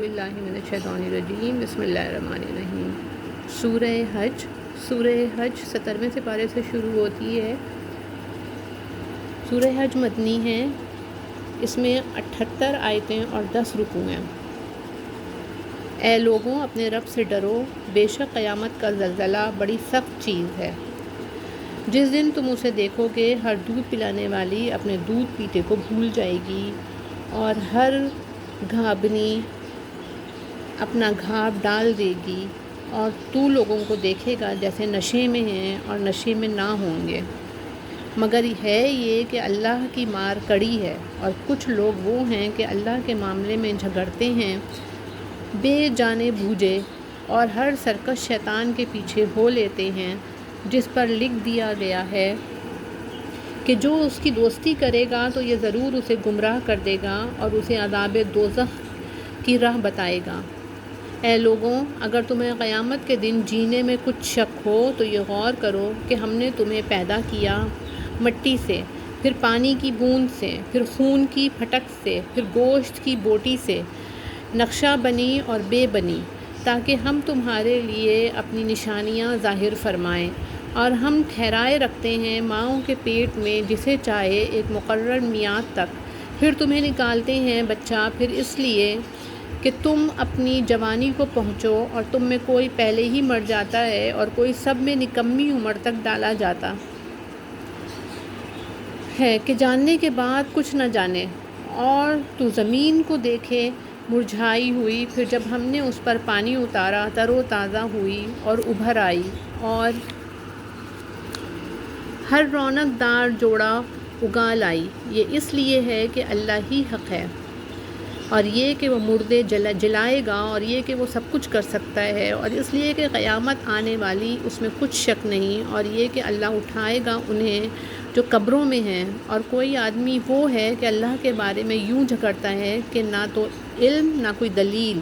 باللہ من الشیطان الرجیم بسم اللہ الرحمن الرحیم۔ سورہ حج 70ویں سپارے سے شروع ہوتی ہے۔ سورہ حج مدنی ہے، اس میں 78 آیتیں اور 10 رکوع ہیں۔ اے لوگوں، اپنے رب سے ڈرو، بے شک قیامت کا زلزلہ بڑی سخت چیز ہے۔ جس دن تم اسے دیکھو گے، ہر دودھ پلانے والی اپنے دودھ پیتے کو بھول جائے گی اور ہر گھابنی اپنا گھاپ ڈال دے گی، اور تو لوگوں کو دیکھے گا جیسے نشے میں ہیں اور نشے میں نہ ہوں گے، مگر ہے یہ کہ اللہ کی مار کڑی ہے، اور کچھ لوگ وہ ہیں کہ اللہ کے معاملے میں جھگڑتے ہیں بے جانے بوجھے، اور ہر سرکش شیطان کے پیچھے ہو لیتے ہیں، جس پر لکھ دیا گیا ہے کہ جو اس کی دوستی کرے گا تو یہ ضرور اسے گمراہ کر دے گا اور اسے عذاب دوزخ کی راہ بتائے گا۔ اے لوگوں، اگر تمہیں قیامت کے دن جینے میں کچھ شک ہو تو یہ غور کرو کہ ہم نے تمہیں پیدا کیا مٹی سے، پھر پانی کی بوند سے، پھر خون کی پھٹک سے، پھر گوشت کی بوٹی سے، نقشہ بنی اور بے بنی، تاکہ ہم تمہارے لیے اپنی نشانیاں ظاہر فرمائیں، اور ہم ٹھہرائے رکھتے ہیں ماؤں کے پیٹ میں جسے چاہے ایک مقرر میعاد تک، پھر تمہیں نکالتے ہیں بچہ، پھر اس لیے کہ تم اپنی جوانی کو پہنچو، اور تم میں کوئی پہلے ہی مر جاتا ہے اور کوئی سب میں نکمی عمر تک ڈالا جاتا ہے کہ جاننے کے بعد کچھ نہ جانے، اور تو زمین کو دیکھے مرجھائی ہوئی، پھر جب ہم نے اس پر پانی اتارا تر و تازہ ہوئی اور ابھر آئی، اور ہر رونق دار جوڑا اگا لائی۔ یہ اس لیے ہے کہ اللہ ہی حق ہے، اور یہ کہ وہ مردے جلائے گا، اور یہ کہ وہ سب کچھ کر سکتا ہے، اور اس لیے کہ قیامت آنے والی اس میں کچھ شک نہیں، اور یہ کہ اللہ اٹھائے گا انہیں جو قبروں میں ہیں۔ اور کوئی آدمی وہ ہے کہ اللہ کے بارے میں یوں جھگڑتا ہے کہ نہ تو علم، نہ کوئی دلیل،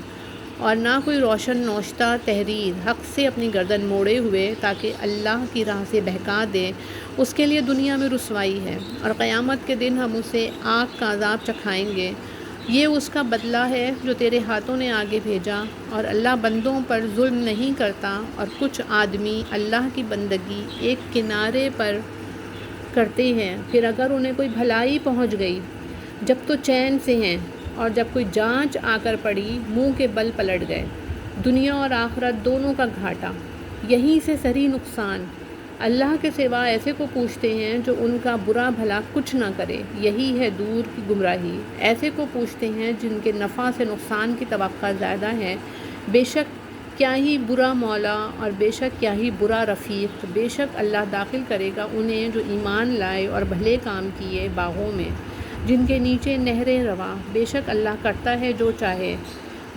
اور نہ کوئی روشن نوشتہ تحریر، حق سے اپنی گردن موڑے ہوئے تاکہ اللہ کی راہ سے بہکا دے، اس کے لیے دنیا میں رسوائی ہے، اور قیامت کے دن ہم اسے آگ کا عذاب چکھائیں گے۔ یہ اس کا بدلہ ہے جو تیرے ہاتھوں نے آگے بھیجا، اور اللہ بندوں پر ظلم نہیں کرتا۔ اور کچھ آدمی اللہ کی بندگی ایک کنارے پر کرتے ہیں، پھر اگر انہیں کوئی بھلائی پہنچ گئی جب تو چین سے ہیں، اور جب کوئی جانچ آ کر پڑی منہ کے بل پلٹ گئے۔ دنیا اور آخرت دونوں کا گھاٹا، یہیں سے سری نقصان۔ اللہ کے سوا ایسے کو پوچھتے ہیں جو ان کا برا بھلا کچھ نہ کرے، یہی ہے دور کی گمراہی۔ ایسے کو پوچھتے ہیں جن کے نفع سے نقصان کی توقع زیادہ ہے، بے شک کیا ہی برا مولا، اور بے شک کیا ہی برا رفیق۔ بے شک اللہ داخل کرے گا انہیں جو ایمان لائے اور بھلے کام کیے باغوں میں، جن کے نیچے نہریں رواں۔ بے شک اللہ کرتا ہے جو چاہے۔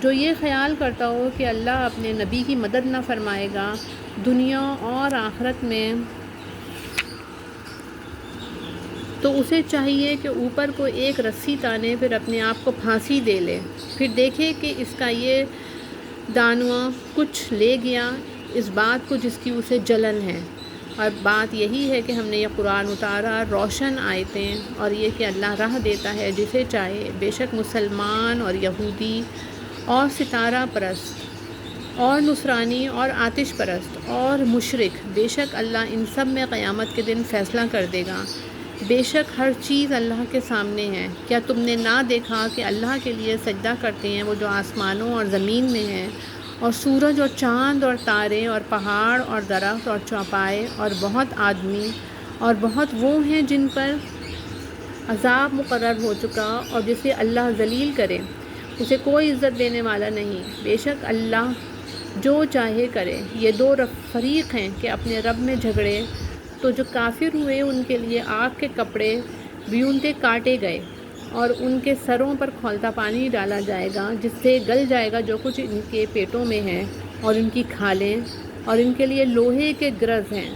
جو یہ خیال کرتا ہو کہ اللہ اپنے نبی کی مدد نہ فرمائے گا دنیا اور آخرت میں، تو اسے چاہیے کہ اوپر کو ایک رسی تانے، پھر اپنے آپ کو پھانسی دے لے، پھر دیکھے کہ اس کا یہ دانواں کچھ لے گیا اس بات کو جس کی اسے جلن ہے۔ اور بات یہی ہے کہ ہم نے یہ قرآن اتارا روشن آیتیں، اور یہ کہ اللہ راہ دیتا ہے جسے چاہے۔ بے شک مسلمان اور یہودی اور ستارہ پرست اور نصرانی اور آتش پرست اور مشرک، بے شک اللہ ان سب میں قیامت کے دن فیصلہ کر دے گا۔ بے شک ہر چیز اللہ کے سامنے ہے۔ کیا تم نے نہ دیکھا کہ اللہ کے لیے سجدہ کرتے ہیں وہ جو آسمانوں اور زمین میں ہیں، اور سورج اور چاند اور تارے اور پہاڑ اور درخت اور چوپائے، اور بہت آدمی اور بہت وہ ہیں جن پر عذاب مقرر ہو چکا، اور جسے اللہ ذلیل کرے اسے کوئی عزت دینے والا نہیں۔ بے شک اللہ جو چاہے کرے۔ یہ دو فریق ہیں کہ اپنے رب میں جھگڑے، تو جو کافر ہوئے ان کے لیے آگ کے کپڑے بیونتے کاٹے گئے، اور ان کے سروں پر کھولتا پانی ڈالا جائے گا جس سے گل جائے گا جو کچھ ان کے پیٹوں میں ہے، اور ان کی کھالیں، اور ان کے لیے لوہے کے گرز ہیں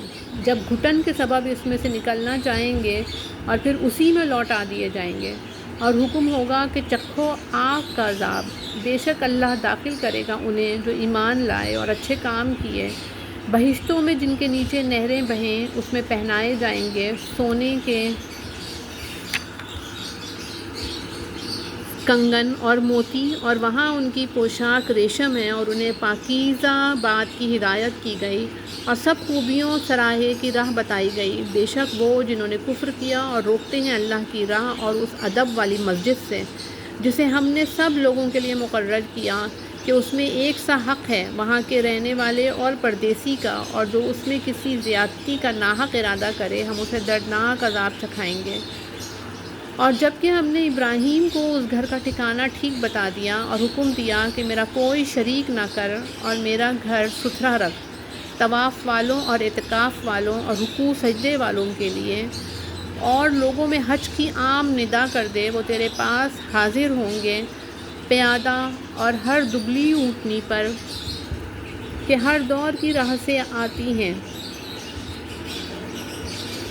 جب گھٹن کے سبب اس میں سے نکلنا چاہیں گے، اور پھر اسی میں لوٹا دیے جائیں گے، اور حکم ہوگا کہ چکھو آگ کا عذاب۔ بے شک اللہ داخل کرے گا انہیں جو ایمان لائے اور اچھے کام کیے، بہشتوں میں جن کے نیچے نہریں بہیں، اس میں پہنائے جائیں گے سونے کے کنگن اور موتی، اور وہاں ان کی پوشاک ریشم ہے، اور انہیں پاکیزہ بات کی ہدایت کی گئی اور سب خوبیوں سراہے کی راہ بتائی گئی۔ بے شک وہ جنہوں نے کفر کیا اور روکتے ہیں اللہ کی راہ اور اس ادب والی مسجد سے جسے ہم نے سب لوگوں کے لیے مقرر کیا کہ اس میں ایک سا حق ہے وہاں کے رہنے والے اور پردیسی کا، اور جو اس میں کسی زیادتی کا ناحق ارادہ کرے ہم اسے دردناک عذاب چکھائیں گے۔ اور جب کہ ہم نے ابراہیم کو اس گھر کا ٹھکانہ ٹھیک بتا دیا اور حکم دیا کہ میرا کوئی شریک نہ کر اور میرا گھر ستھرا رکھ طواف والوں اور اعتکاف والوں اور رکوع سجدے والوں کے لیے، اور لوگوں میں حج کی عام ندا کر دے، وہ تیرے پاس حاضر ہوں گے پیادہ اور ہر دبلی اونٹنی پر کہ ہر دور کی راہ سے آتی ہیں،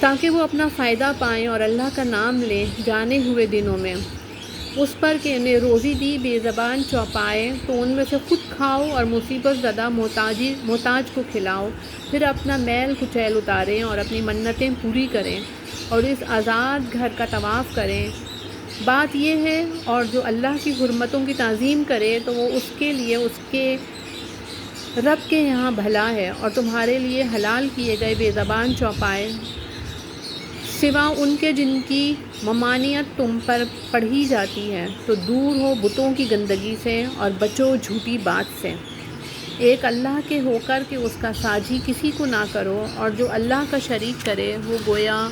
تاکہ وہ اپنا فائدہ پائیں اور اللہ کا نام لیں جانے ہوئے دنوں میں، اس پر کہ انہیں روزی دی بے زبان چوپائے تو ان میں سے خود کھاؤ اور مصیبت زدہ محتاج کو کھلاؤ، پھر اپنا میل کچیل اتاریں اور اپنی منتیں پوری کریں اور اس آزاد گھر کا طواف کریں۔ بات یہ ہے، اور جو اللہ کی حرمتوں کی تعظیم کرے تو وہ اس کے لیے اس کے رب کے یہاں بھلا ہے، اور تمہارے لیے حلال کیے گئے بے زبان چوپائے سوا ان کے جن کی ممانعت تم پر پڑھی جاتی ہے، تو دور ہو بتوں کی گندگی سے اور بچو جھوٹی بات سے، ایک اللہ کے ہو کر کہ اس کا ساجی کسی کو نہ کرو، اور جو اللہ کا شریک کرے وہ گویا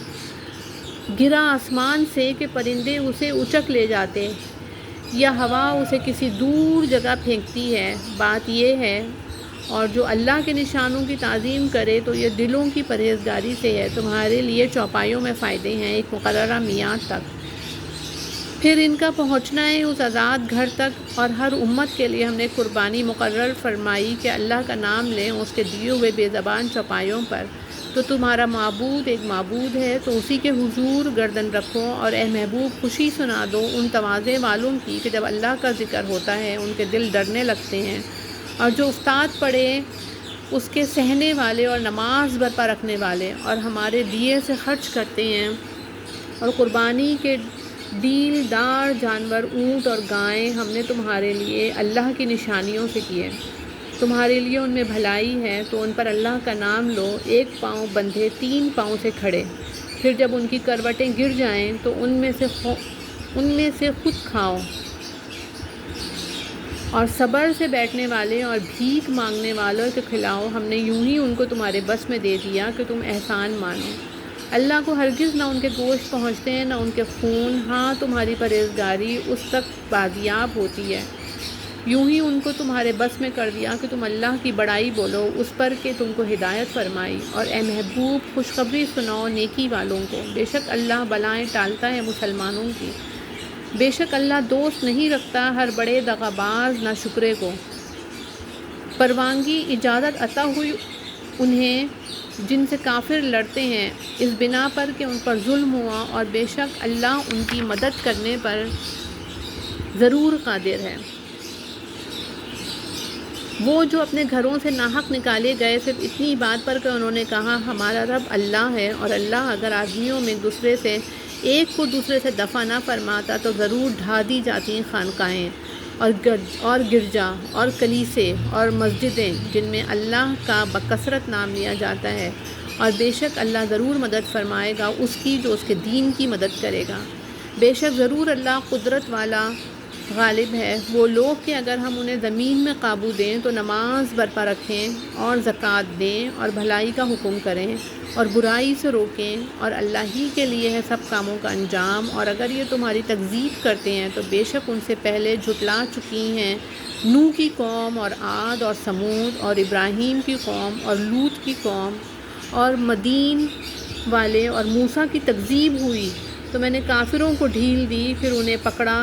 گرا آسمان سے کہ پرندے اسے اچک لے جاتے یا ہوا اسے کسی دور جگہ پھینکتی ہے۔ بات یہ ہے، اور جو اللہ کے نشانوں کی تعظیم کرے تو یہ دلوں کی پرہیزگاری سے ہے، تمہارے لیے چوپایوں میں فائدے ہیں ایک مقررہ میعاد تک، پھر ان کا پہنچنا ہے اس آزاد گھر تک، اور ہر امت کے لیے ہم نے قربانی مقرر فرمائی کہ اللہ کا نام لیں اس کے دیے ہوئے بے زبان چوپایوں پر، تو تمہارا معبود ایک معبود ہے تو اسی کے حضور گردن رکھو، اور اے محبوب خوشی سنا دو ان تواضع والوں کی کہ جب اللہ کا ذکر ہوتا ہے ان کے دل ڈرنے لگتے ہیں، اور جو استاد پڑھے اس کے سہنے والے اور نماز برپا رکھنے والے اور ہمارے دیے سے خرچ کرتے ہیں، اور قربانی کے ڈیل دار جانور اونٹ اور گائیں ہم نے تمہارے لیے اللہ کی نشانیوں سے کیے، تمہارے لیے ان میں بھلائی ہے تو ان پر اللہ کا نام لو، ایک پاؤں بندھے 3 پاؤں سے کھڑے، پھر جب ان کی کروٹیں گر جائیں تو ان میں سے خود کھاؤ، اور صبر سے بیٹھنے والے اور بھیک مانگنے والوں کے کھلاؤ، ہم نے یوں ہی ان کو تمہارے بس میں دے دیا کہ تم احسان مانو۔ اللہ کو ہرگز نہ ان کے گوشت پہنچتے ہیں نہ ان کے خون، ہاں تمہاری پرہیزگاری اس تک بازیاب ہوتی ہے، یوں ہی ان کو تمہارے بس میں کر دیا کہ تم اللہ کی بڑائی بولو اس پر کہ تم کو ہدایت فرمائی، اور اے محبوب خوشخبری سناؤ نیکی والوں کو، بے شک اللہ بلائیں ٹالتا ہے مسلمانوں کی، بے شک اللہ دوست نہیں رکھتا ہر بڑے دغاباز نہ شکرے کو۔ پروانگی اجازت عطا ہوئی انہیں جن سے کافر لڑتے ہیں اس بنا پر کہ ان پر ظلم ہوا، اور بے شک اللہ ان کی مدد کرنے پر ضرور قادر ہے۔ وہ جو اپنے گھروں سے ناحق نکالے گئے صرف اتنی بات پر کہ انہوں نے کہا ہمارا رب اللہ ہے، اور اللہ اگر آدمیوں میں دوسرے سے ایک کو دوسرے سے دفع نہ فرماتا تو ضرور ڈھا دی جاتی خانقاہیں اور گرجا اور کلیسے اور مسجدیں جن میں اللہ کا بکثرت نام لیا جاتا ہے، اور بے شک اللہ ضرور مدد فرمائے گا اس کی جو اس کے دین کی مدد کرے گا، بے شک ضرور اللہ قدرت والا غالب ہے۔ وہ لوگ کہ اگر ہم انہیں زمین میں قابو دیں تو نماز برپا رکھیں اور زکوٰۃ دیں اور بھلائی کا حکم کریں اور برائی سے روکیں، اور اللہ ہی کے لیے ہے سب کاموں کا انجام، اور اگر یہ تمہاری تکذیب کرتے ہیں تو بے شک ان سے پہلے جھٹلا چکی ہیں نوح کی قوم اور عاد اور سمود اور ابراہیم کی قوم اور لوط کی قوم اور مدین والے، اور موسیٰ کی تکذیب ہوئی تو میں نے کافروں کو ڈھیل دی، پھر انہیں پکڑا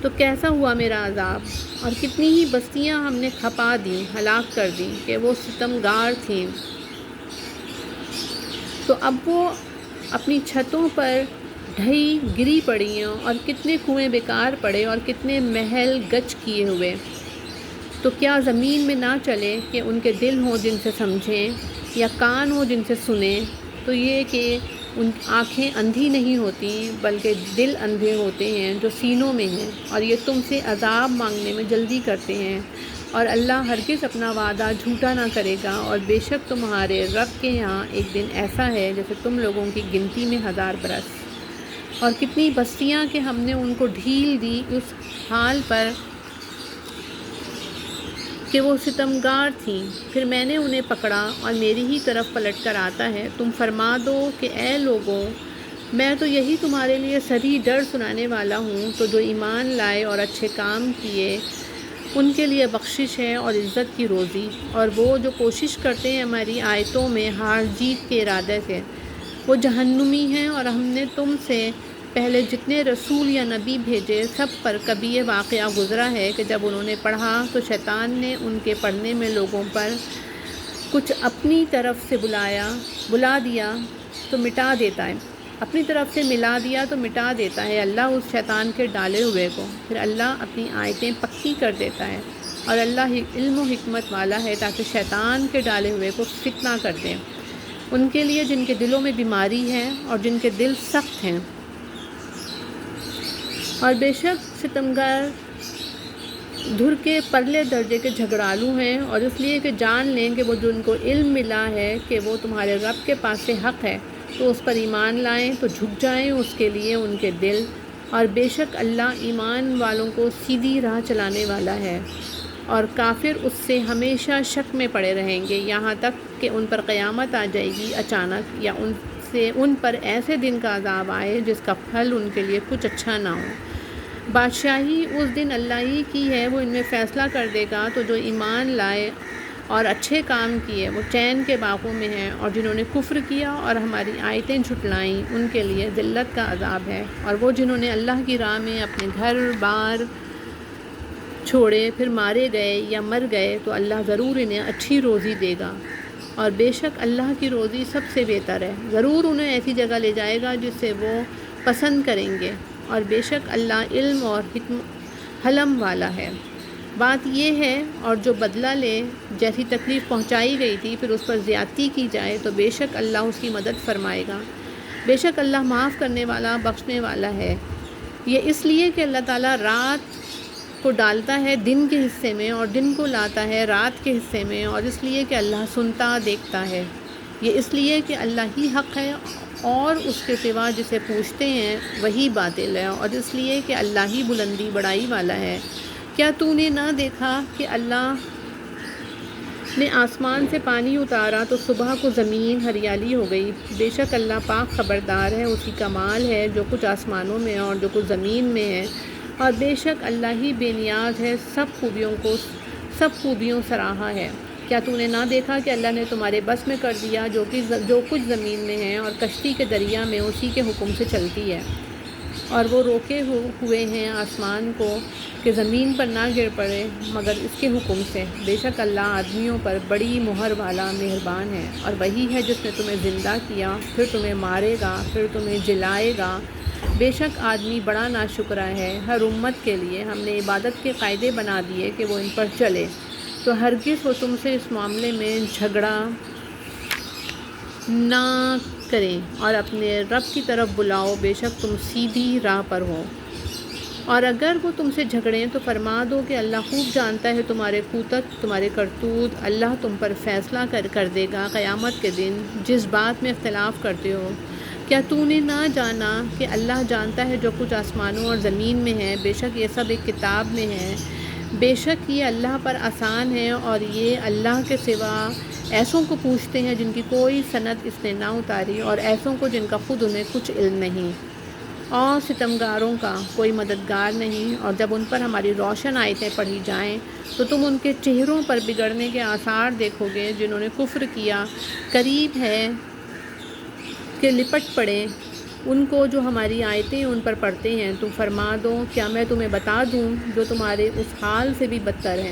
تو کیسا ہوا میرا عذاب، اور کتنی ہی بستیاں ہم نے کھپا دیں ہلاک کر دیں کہ وہ ستمگار تھیں، تو اب وہ اپنی چھتوں پر ڈھئی گری پڑی ہیں، اور کتنے کنویں بیکار پڑے اور کتنے محل گچ کیے ہوئے، تو کیا زمین میں نہ چلے کہ ان کے دل ہوں جن سے سمجھیں یا کان ہوں جن سے سنیں، تو یہ کہ ان آنکھیں اندھی نہیں ہوتی بلکہ دل اندھے ہوتے ہیں جو سینوں میں ہیں، اور یہ تم سے عذاب مانگنے میں جلدی کرتے ہیں، اور اللہ ہرگز اپنا وعدہ جھوٹا نہ کرے گا، اور بے شک تمہارے رب کے یہاں ایک دن ایسا ہے جیسے تم لوگوں کی گنتی میں 1000 برس۔ اور کتنی بستیاں کہ ہم نے ان کو ڈھیل دی اس حال پر کہ وہ ستمگار تھیں، پھر میں نے انہیں پکڑا اور میری ہی طرف پلٹ کر آتا ہے۔ تم فرما دو کہ اے لوگوں، میں تو یہی تمہارے لیے سری ڈر سنانے والا ہوں، تو جو ایمان لائے اور اچھے کام کیے ان کے لیے بخشش ہے اور عزت کی روزی، اور وہ جو کوشش کرتے ہیں ہماری آیتوں میں ہار جیت کے ارادے سے وہ جہنمی ہیں۔ اور ہم نے تم سے پہلے جتنے رسول یا نبی بھیجے سب پر کبھی یہ واقعہ گزرا ہے کہ جب انہوں نے پڑھا تو شیطان نے ان کے پڑھنے میں لوگوں پر کچھ اپنی طرف سے بلا دیا تو مٹا دیتا ہے، اپنی طرف سے ملا دیا تو مٹا دیتا ہے اللہ اس شیطان کے ڈالے ہوئے کو، پھر اللہ اپنی آیتیں پکی کر دیتا ہے، اور اللہ علم و حکمت والا ہے تاکہ شیطان کے ڈالے ہوئے کو فتنہ کر دیں ان کے لیے جن کے دلوں میں بیماری ہے اور جن کے دل سخت ہیں۔ اور بے شک ستمگار دھر کے پرلے درجے کے جھگڑالو ہیں، اور اس لیے کہ جان لیں کہ وہ جو ان کو علم ملا ہے کہ وہ تمہارے رب کے پاس سے حق ہے تو اس پر ایمان لائیں تو جھک جائیں اس کے لیے ان کے دل، اور بے شک اللہ ایمان والوں کو سیدھی راہ چلانے والا ہے، اور کافر اس سے ہمیشہ شک میں پڑے رہیں گے یہاں تک کہ ان پر قیامت آ جائے گی اچانک، یا ان پر ایسے دن کا عذاب آئے جس کا پھل ان کے لیے کچھ اچھا نہ ہو۔ بادشاہی اس دن اللہ ہی کی ہے، وہ ان میں فیصلہ کر دے گا، تو جو ایمان لائے اور اچھے کام کیے وہ چین کے باغوں میں ہیں، اور جنہوں نے کفر کیا اور ہماری آیتیں جھٹلائیں ان کے لیے ذلت کا عذاب ہے، اور وہ جنہوں نے اللہ کی راہ میں اپنے گھر بار چھوڑے پھر مارے گئے یا مر گئے تو اللہ ضرور انہیں اچھی روزی دے گا، اور بے شک اللہ کی روزی سب سے بہتر ہے، ضرور انہیں ایسی جگہ لے جائے گا جس سے وہ پسند کریں گے، اور بے شک اللہ علم اور حلم والا ہے۔ بات یہ ہے، اور جو بدلہ لے جیسی تکلیف پہنچائی گئی تھی پھر اس پر زیادتی کی جائے تو بے شک اللہ اس کی مدد فرمائے گا، بے شک اللہ معاف کرنے والا بخشنے والا ہے۔ یہ اس لیے کہ اللہ تعالیٰ رات کو ڈالتا ہے دن کے حصے میں اور دن کو لاتا ہے رات کے حصے میں، اور اس لیے کہ اللہ سنتا دیکھتا ہے، یہ اس لیے کہ اللہ ہی حق ہے اور اس کے سوا جسے پوچھتے ہیں وہی باطل ہے، اور اس لیے کہ اللہ ہی بلندی بڑائی والا ہے۔ کیا تو نے نہ دیکھا کہ اللہ نے آسمان سے پانی اتارا تو صبح کو زمین ہریالی ہو گئی؟ بے شک اللہ پاک خبردار ہے، اسی کمال ہے جو کچھ آسمانوں میں اور جو کچھ زمین میں ہے، اور بے شک اللہ ہی بے نیاز ہے، سب خوبیوں سراہا ہے۔ کیا تو نے نہ دیکھا کہ اللہ نے تمہارے بس میں کر دیا جو کچھ زمین میں ہے، اور کشتی کے دریا میں اسی کے حکم سے چلتی ہے، اور وہ روکے ہوئے ہیں آسمان کو کہ زمین پر نہ گر پڑے مگر اس کے حکم سے، بے شک اللہ آدمیوں پر بڑی مہر والا مہربان ہے۔ اور وہی ہے جس نے تمہیں زندہ کیا پھر تمہیں مارے گا پھر تمہیں جلائے گا، بے شک آدمی بڑا ناشکرا ہے۔ ہر امت کے لیے ہم نے عبادت کے قاعدے بنا دیے کہ وہ ان پر چلے، تو ہرگز وہ تم سے اس معاملے میں جھگڑا نہ کریں، اور اپنے رب کی طرف بلاؤ، بے شک تم سیدھی راہ پر ہو۔ اور اگر وہ تم سے جھگڑیں تو فرما دو کہ اللہ خوب جانتا ہے تمہارے کوتک تمہارے کرتوت، اللہ تم پر فیصلہ کر دے گا قیامت کے دن جس بات میں اختلاف کرتے ہو۔ کیا تو نے نہ جانا کہ اللہ جانتا ہے جو کچھ آسمانوں اور زمین میں ہے، بے شک یہ سب ایک کتاب میں ہے، بے شک یہ اللہ پر آسان ہے، اور یہ اللہ کے سوا ایسوں کو پوچھتے ہیں جن کی کوئی سند اس نے نہ اتاری، اور ایسوں کو جن کا خود انہیں کچھ علم نہیں، اور ستمگاروں کا کوئی مددگار نہیں۔ اور جب ان پر ہماری روشن آیتیں پڑھی جائیں تو تم ان کے چہروں پر بگڑنے کے آثار دیکھو گے، جنہوں نے کفر کیا قریب ہے کہ لپٹ پڑے ان کو جو ہماری آیتیں ان پر پڑھتے ہیں۔ تم فرما دو کیا میں تمہیں بتا دوں جو تمہارے اس حال سے بھی بدتر ہے،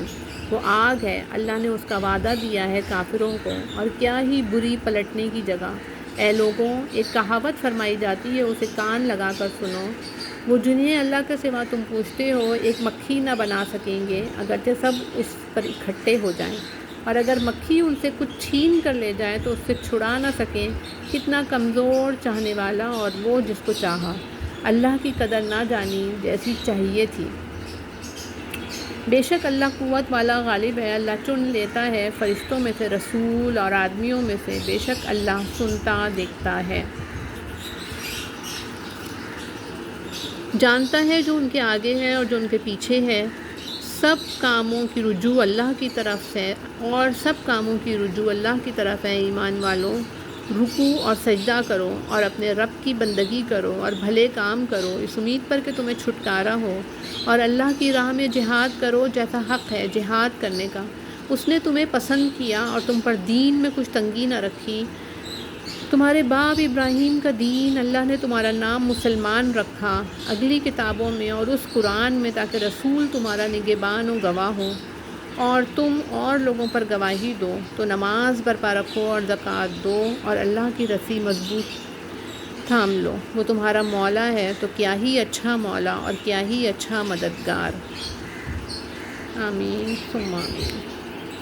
وہ آگ ہے، اللہ نے اس کا وعدہ دیا ہے کافروں کو، اور کیا ہی بری پلٹنے کی جگہ۔ اے لوگوں، ایک کہاوت فرمائی جاتی ہے، اسے کان لگا کر سنو، وہ جنہیں اللہ کے سوا تم پوچھتے ہو ایک مکھی نہ بنا سکیں گے اگرچہ سب اس پر اکٹھے ہو جائیں۔ اور اگر مکھی ان سے کچھ چھین کر لے جائے تو اس سے چھڑا نہ سکیں۔ کتنا کمزور چاہنے والا اور وہ جس کو چاہا، اللہ کی قدر نہ جانی جیسی چاہیے تھی۔ بے شک اللہ قوت والا غالب ہے، اللہ چن لیتا ہے فرشتوں میں سے رسول اور آدمیوں میں سے، بے شک اللہ سنتا دیکھتا ہے۔ جانتا ہے جو ان کے آگے ہے اور جو ان کے پیچھے ہے، سب کاموں کی رجوع اللہ کی طرف ہے، اور سب کاموں کی رجوع اللہ کی طرف ہے۔ ایمان والوں، رکوع اور سجدہ کرو اور اپنے رب کی بندگی کرو اور بھلے کام کرو، اس امید پر کہ تمہیں چھٹکارا ہو، اور اللہ کی راہ میں جہاد کرو جیسا حق ہے جہاد کرنے کا۔ اس نے تمہیں پسند کیا اور تم پر دین میں کچھ تنگی نہ رکھی۔ تمہارے باپ ابراہیم کا دین، اللہ نے تمہارا نام مسلمان رکھا اگلی کتابوں میں اور اس قرآن میں، تاکہ رسول تمہارا نگہبان و گواہ ہو اور تم اور لوگوں پر گواہی دو۔ تو نماز برپا رکھو اور زکوٰۃ دو اور اللہ کی رسی مضبوط تھام لو، وہ تمہارا مولا ہے، تو کیا ہی اچھا مولا اور کیا ہی اچھا مددگار۔ آمین ثم آمین۔